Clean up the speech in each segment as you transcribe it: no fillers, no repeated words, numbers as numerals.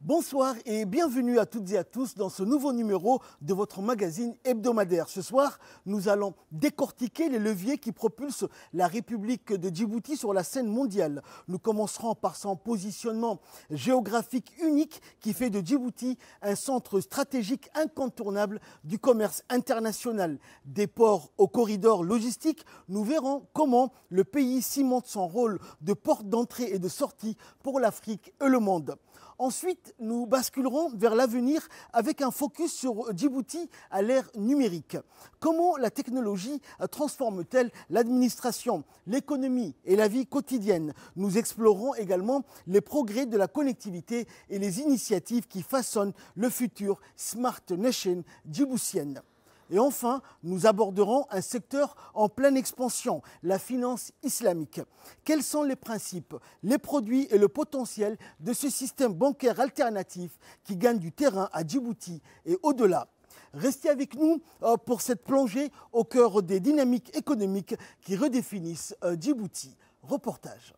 Bonsoir et bienvenue à toutes et à tous dans ce nouveau numéro de votre magazine hebdomadaire. Ce soir, nous allons décortiquer les leviers qui propulsent la République de Djibouti sur la scène mondiale. Nous commencerons par son positionnement géographique unique qui fait de Djibouti un centre stratégique incontournable du commerce international. Des ports aux corridors logistiques, nous verrons comment le pays cimente son rôle de porte d'entrée et de sortie pour l'Afrique et le monde. Ensuite, nous basculerons vers l'avenir avec un focus sur Djibouti à l'ère numérique. Comment la technologie transforme-t-elle l'administration, l'économie et la vie quotidienne? Nous explorerons également les progrès de la connectivité et les initiatives qui façonnent le futur Smart Nation djiboutienne. Et enfin, nous aborderons un secteur en pleine expansion, la finance islamique. Quels sont les principes, les produits et le potentiel de ce système bancaire alternatif qui gagne du terrain à Djibouti et au-delà? Restez avec nous pour cette plongée au cœur des dynamiques économiques qui redéfinissent Djibouti. Reportage.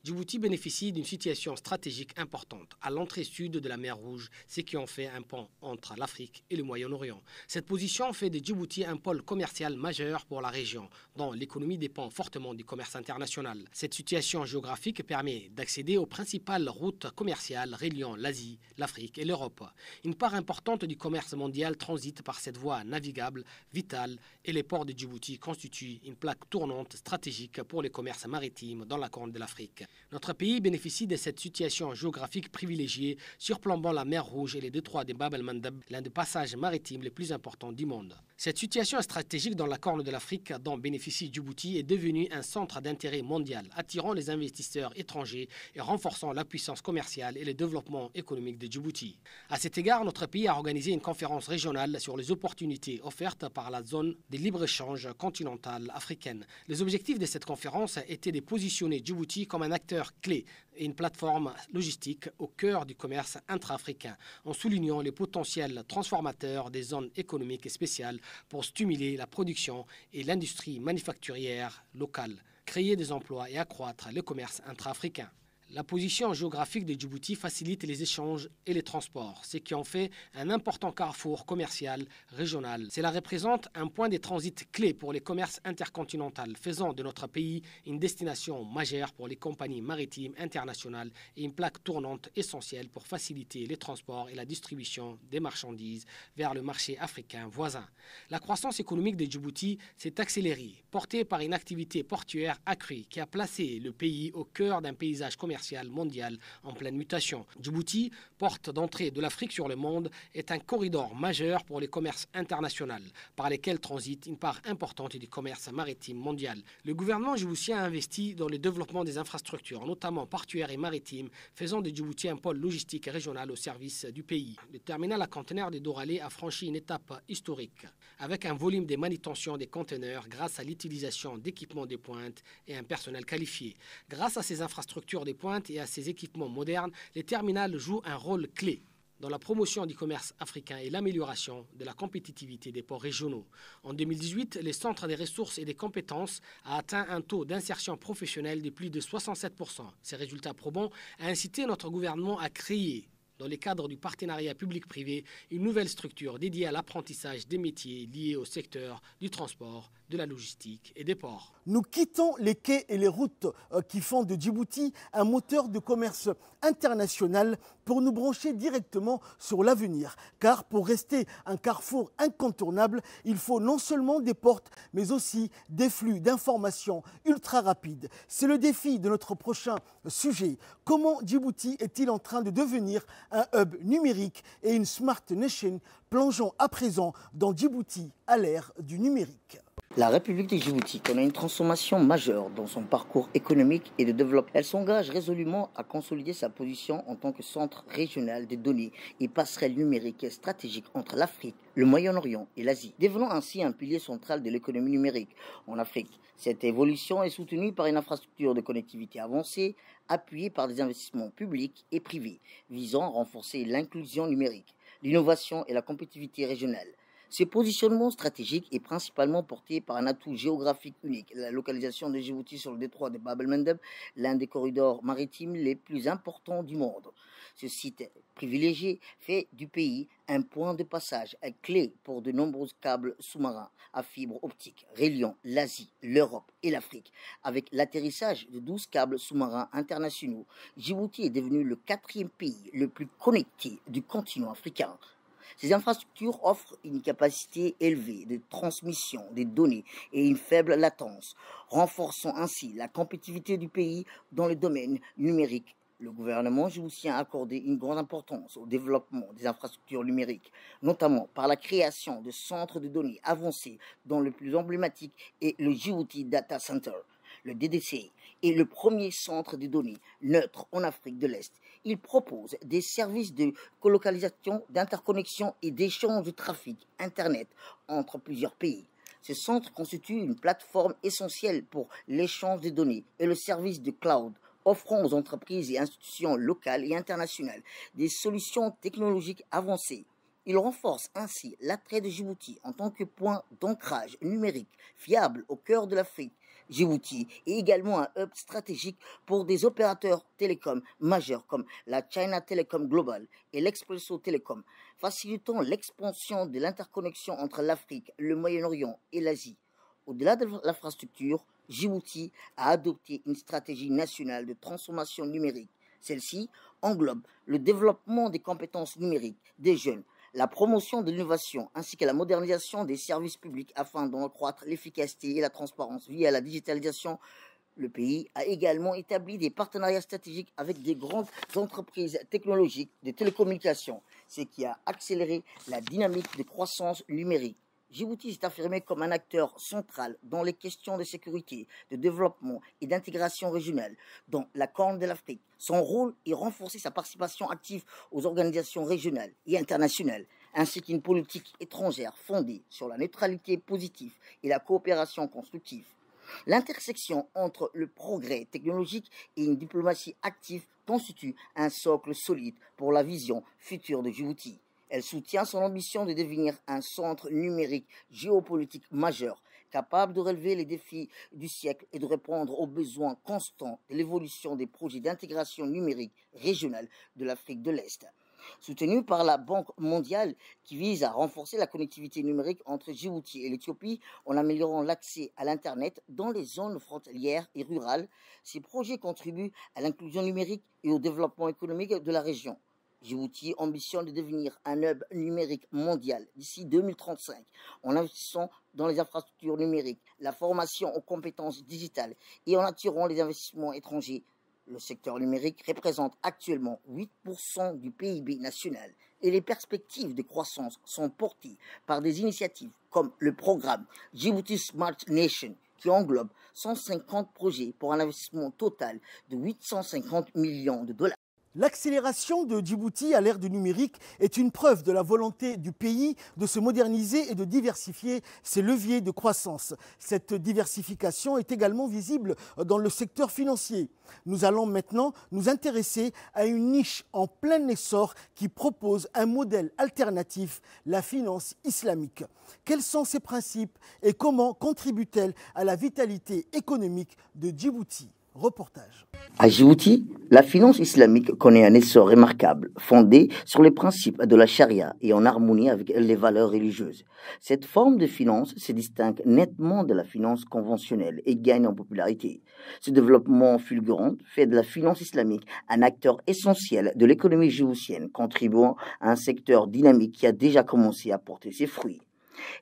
Djibouti bénéficie d'une situation stratégique importante à l'entrée sud de la mer Rouge, ce qui en fait un pont entre l'Afrique et le Moyen-Orient. Cette position fait de Djibouti un pôle commercial majeur pour la région, dont l'économie dépend fortement du commerce international. Cette situation géographique permet d'accéder aux principales routes commerciales reliant l'Asie, l'Afrique et l'Europe. Une part importante du commerce mondial transite par cette voie navigable vitale et les ports de Djibouti constituent une plaque tournante stratégique pour le commerce maritime dans la Corne de l'Afrique. Notre pays bénéficie de cette situation géographique privilégiée, surplombant la mer Rouge et les détroits de Bab el-Mandeb, l'un des passages maritimes les plus importants du monde. Cette situation stratégique dans la Corne de l'Afrique dont bénéficie Djibouti est devenue un centre d'intérêt mondial, attirant les investisseurs étrangers et renforçant la puissance commerciale et le développement économique de Djibouti. À cet égard, notre pays a organisé une conférence régionale sur les opportunités offertes par la zone de libre-échange continentale africaine. Les objectifs de cette conférence étaient de positionner Djibouti comme un acteur clé et une plateforme logistique au cœur du commerce intra-africain, en soulignant les potentiels transformateurs des zones économiques spéciales pour stimuler la production et l'industrie manufacturière locale, créer des emplois et accroître le commerce intra-africain. La position géographique de Djibouti facilite les échanges et les transports, ce qui en fait un important carrefour commercial régional. Cela représente un point de transit clé pour les commerces intercontinentaux, faisant de notre pays une destination majeure pour les compagnies maritimes internationales et une plaque tournante essentielle pour faciliter les transports et la distribution des marchandises vers le marché africain voisin. La croissance économique de Djibouti s'est accélérée, portée par une activité portuaire accrue qui a placé le pays au cœur d'un paysage commercial mondial en pleine mutation. Djibouti, porte d'entrée de l'Afrique sur le monde, est un corridor majeur pour les commerces internationaux, par lesquels transite une part importante du commerce maritime mondial. Le gouvernement djiboutien a investi dans le développement des infrastructures, notamment portuaires et maritimes, faisant de Djibouti un pôle logistique régional au service du pays. Le terminal à conteneurs de Doralé a franchi une étape historique, avec un volume de manutention des conteneurs grâce à l'utilisation d'équipements de pointe et un personnel qualifié. Grâce à ces infrastructures de pointe et à ces équipements modernes, les terminals jouent un rôle clé dans la promotion du commerce africain et l'amélioration de la compétitivité des ports régionaux. En 2018, le Centre des ressources et des compétences a atteint un taux d'insertion professionnelle de plus de 67%. Ces résultats probants ont incité notre gouvernement à créer, dans le cadre du partenariat public-privé, une nouvelle structure dédiée à l'apprentissage des métiers liés au secteur du transport, de la logistique et des ports. Nous quittons les quais et les routes qui font de Djibouti un moteur de commerce international pour nous brancher directement sur l'avenir. Car pour rester un carrefour incontournable, il faut non seulement des portes, mais aussi des flux d'informations ultra rapides. C'est le défi de notre prochain sujet. Comment Djibouti est-il en train de devenir un hub numérique et une Smart Nation? Plongeons à présent dans Djibouti à l'ère du numérique. La République de Djibouti connaît une transformation majeure dans son parcours économique et de développement. Elle s'engage résolument à consolider sa position en tant que centre régional des données et passerelle numérique stratégique entre l'Afrique, le Moyen-Orient et l'Asie, devenant ainsi un pilier central de l'économie numérique en Afrique. Cette évolution est soutenue par une infrastructure de connectivité avancée, appuyée par des investissements publics et privés, visant à renforcer l'inclusion numérique, l'innovation et la compétitivité régionale. Ce positionnement stratégique est principalement porté par un atout géographique unique, la localisation de Djibouti sur le détroit de Bab el-Mandeb, l'un des corridors maritimes les plus importants du monde. Ce site privilégié fait du pays un point de passage clé pour de nombreux câbles sous-marins à fibre optique reliant l'Asie, l'Europe et l'Afrique. Avec l'atterrissage de 12 câbles sous-marins internationaux, Djibouti est devenu le 4e pays le plus connecté du continent africain. Ces infrastructures offrent une capacité élevée de transmission des données et une faible latence, renforçant ainsi la compétitivité du pays dans le domaine numérique. Le gouvernement djiboutien a accordé une grande importance au développement des infrastructures numériques, notamment par la création de centres de données avancés, dont le plus emblématique est le Djibouti Data Center. Le DDC est le premier centre de données neutre en Afrique de l'Est. Il propose des services de colocalisation, d'interconnexion et d'échange de trafic Internet entre plusieurs pays. Ce centre constitue une plateforme essentielle pour l'échange de données et le service de cloud, offrant aux entreprises et institutions locales et internationales des solutions technologiques avancées. Il renforce ainsi l'attrait de Djibouti en tant que point d'ancrage numérique fiable au cœur de l'Afrique. Djibouti est également un hub stratégique pour des opérateurs télécoms majeurs comme la China Telecom Global et l'Expresso Telecom, facilitant l'expansion de l'interconnexion entre l'Afrique, le Moyen-Orient et l'Asie. Au-delà de l'infrastructure, Djibouti a adopté une stratégie nationale de transformation numérique. Celle-ci englobe le développement des compétences numériques des jeunes, la promotion de l'innovation ainsi que la modernisation des services publics afin d'en accroître l'efficacité et la transparence via la digitalisation. Le pays a également établi des partenariats stratégiques avec des grandes entreprises technologiques de télécommunications, ce qui a accéléré la dynamique de croissance numérique. Djibouti s'est affirmé comme un acteur central dans les questions de sécurité, de développement et d'intégration régionale dans la Corne de l'Afrique. Son rôle est renforcer sa participation active aux organisations régionales et internationales, ainsi qu'une politique étrangère fondée sur la neutralité positive et la coopération constructive. L'intersection entre le progrès technologique et une diplomatie active constitue un socle solide pour la vision future de Djibouti. Elle soutient son ambition de devenir un centre numérique géopolitique majeur, capable de relever les défis du siècle et de répondre aux besoins constants de l'évolution des projets d'intégration numérique régionale de l'Afrique de l'Est. Soutenu par la Banque mondiale qui vise à renforcer la connectivité numérique entre Djibouti et l'Éthiopie en améliorant l'accès à l'Internet dans les zones frontalières et rurales, ces projets contribuent à l'inclusion numérique et au développement économique de la région. Djibouti ambitionne de devenir un hub numérique mondial d'ici 2035 en investissant dans les infrastructures numériques, la formation aux compétences digitales et en attirant les investissements étrangers. Le secteur numérique représente actuellement 8% du PIB national et les perspectives de croissance sont portées par des initiatives comme le programme Djibouti Smart Nation qui englobe 150 projets pour un investissement total de 850 millions de dollars. L'accélération de Djibouti à l'ère du numérique est une preuve de la volonté du pays de se moderniser et de diversifier ses leviers de croissance. Cette diversification est également visible dans le secteur financier. Nous allons maintenant nous intéresser à une niche en plein essor qui propose un modèle alternatif, la finance islamique. Quels sont ses principes et comment contribue-t-elle à la vitalité économique de Djibouti ? Reportage. À Djibouti, la finance islamique connaît un essor remarquable, fondé sur les principes de la charia et en harmonie avec les valeurs religieuses. Cette forme de finance se distingue nettement de la finance conventionnelle et gagne en popularité. Ce développement fulgurant fait de la finance islamique un acteur essentiel de l'économie djiboutienne, contribuant à un secteur dynamique qui a déjà commencé à porter ses fruits.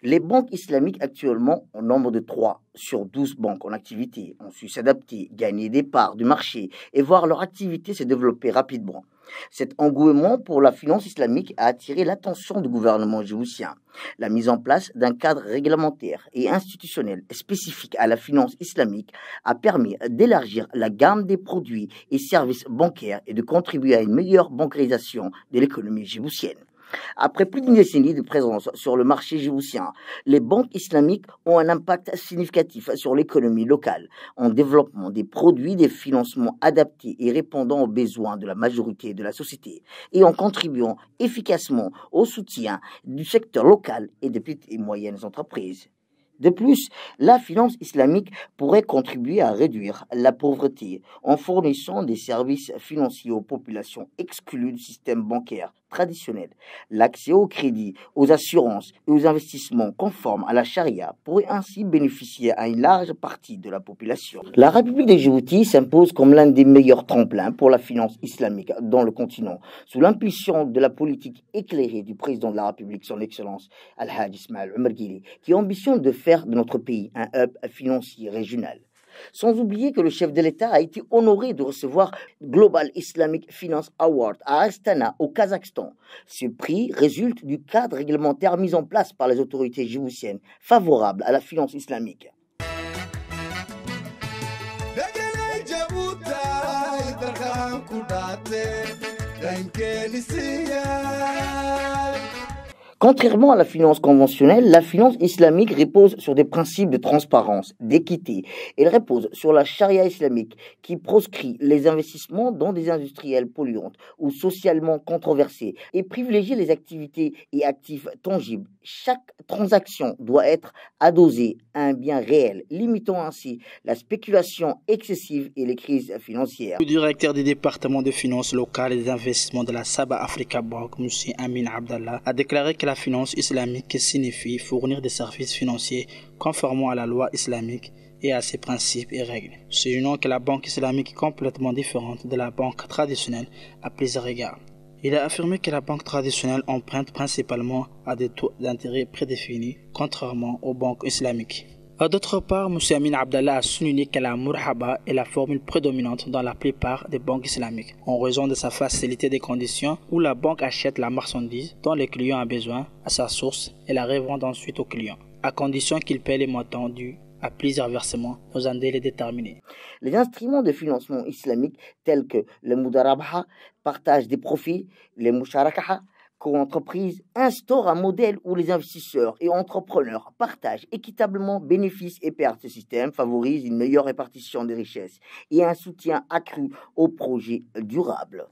Les banques islamiques actuellement, au nombre de 3 sur 12 banques en activité, ont su s'adapter, gagner des parts du marché et voir leur activité se développer rapidement. Cet engouement pour la finance islamique a attiré l'attention du gouvernement djiboutien. La mise en place d'un cadre réglementaire et institutionnel spécifique à la finance islamique a permis d'élargir la gamme des produits et services bancaires et de contribuer à une meilleure bancarisation de l'économie djiboutienne. Après plus d'une décennie de présence sur le marché djiboutien, les banques islamiques ont un impact significatif sur l'économie locale en développant des produits de financement adaptés et répondant aux besoins de la majorité de la société et en contribuant efficacement au soutien du secteur local et des petites et moyennes entreprises. De plus, la finance islamique pourrait contribuer à réduire la pauvreté en fournissant des services financiers aux populations exclues du système bancaire traditionnel. L'accès au crédit, aux assurances et aux investissements conformes à la charia pourrait ainsi bénéficier à une large partie de la population. La République de Djibouti s'impose comme l'un des meilleurs tremplins pour la finance islamique dans le continent, sous l'impulsion de la politique éclairée du président de la République, son Excellence Al-Hajj Ismail Omar Guelleh, qui ambitionne de faire de notre pays un hub financier régional. Sans oublier que le chef de l'État a été honoré de recevoir Global Islamic Finance Award à Astana, au Kazakhstan. Ce prix résulte du cadre réglementaire mis en place par les autorités djiboutiennes favorable à la finance islamique. Contrairement à la finance conventionnelle, la finance islamique repose sur des principes de transparence, d'équité. Elle repose sur la charia islamique qui proscrit les investissements dans des industriels polluantes ou socialement controversés et privilégie les activités et actifs tangibles. Chaque transaction doit être adossée à un bien réel, limitant ainsi la spéculation excessive et les crises financières. Le directeur du département de finances locales et des investissements de la Saba Africa Bank, M. Amin Abdallah, a déclaré que la finance islamique signifie fournir des services financiers conformément à la loi islamique et à ses principes et règles. Sinon que la banque islamique est complètement différente de la banque traditionnelle à plusieurs égards. Il a affirmé que la banque traditionnelle emprunte principalement à des taux d'intérêt prédéfinis, contrairement aux banques islamiques. D'autre part, M. Amin Abdallah a souligné que la murhaba est la formule prédominante dans la plupart des banques islamiques, en raison de sa facilité des conditions où la banque achète la marchandise dont le client a besoin à sa source et la revend ensuite au client, à condition qu'il paie les montants dus à plusieurs versements dans un délai déterminé. Les instruments de financement islamique tels que le mudarabha, partage des profits, les musharakaha, co-entreprise, instaurent un modèle où les investisseurs et entrepreneurs partagent équitablement bénéfices et pertes. Ce système favorise une meilleure répartition des richesses et un soutien accru aux projets durables.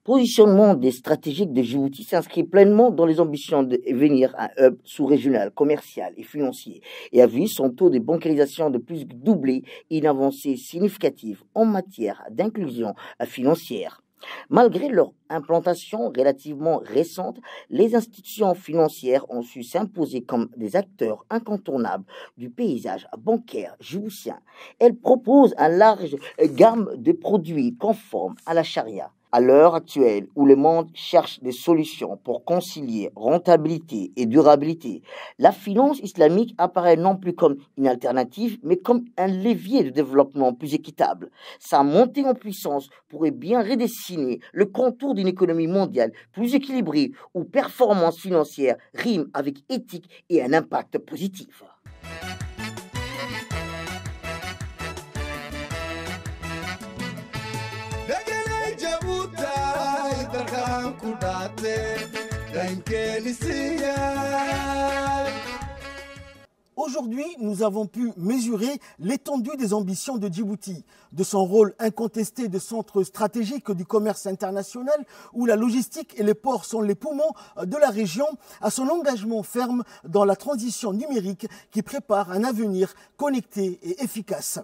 Positionnement des stratégiques de Djibouti s'inscrit pleinement dans les ambitions de devenir un hub sous-régional, commercial et financier et a vu son taux de bancarisation de plus que doubler et une avancée significative en matière d'inclusion financière. Malgré leur implantation relativement récente, les institutions financières ont su s'imposer comme des acteurs incontournables du paysage bancaire djiboutien. Elles proposent une large gamme de produits conformes à la charia. À l'heure actuelle, où le monde cherche des solutions pour concilier rentabilité et durabilité, la finance islamique apparaît non plus comme une alternative, mais comme un levier de développement plus équitable. Sa montée en puissance pourrait bien redessiner le contour d'une économie mondiale plus équilibrée, où performance financière rime avec éthique et un impact positif. Aujourd'hui, nous avons pu mesurer l'étendue des ambitions de Djibouti, de son rôle incontesté de centre stratégique du commerce international, où la logistique et les ports sont les poumons de la région, à son engagement ferme dans la transition numérique qui prépare un avenir connecté et efficace.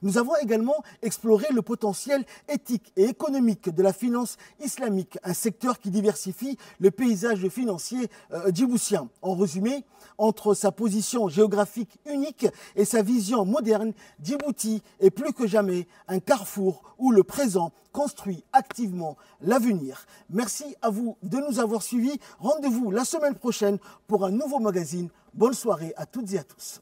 Nous avons également exploré le potentiel éthique et économique de la finance islamique, un secteur qui diversifie le paysage financier djiboutien. En résumé, entre sa position géographique unique et sa vision moderne, Djibouti est plus que jamais un carrefour où le présent construit activement l'avenir. Merci à vous de nous avoir suivis. Rendez-vous la semaine prochaine pour un nouveau magazine. Bonne soirée à toutes et à tous.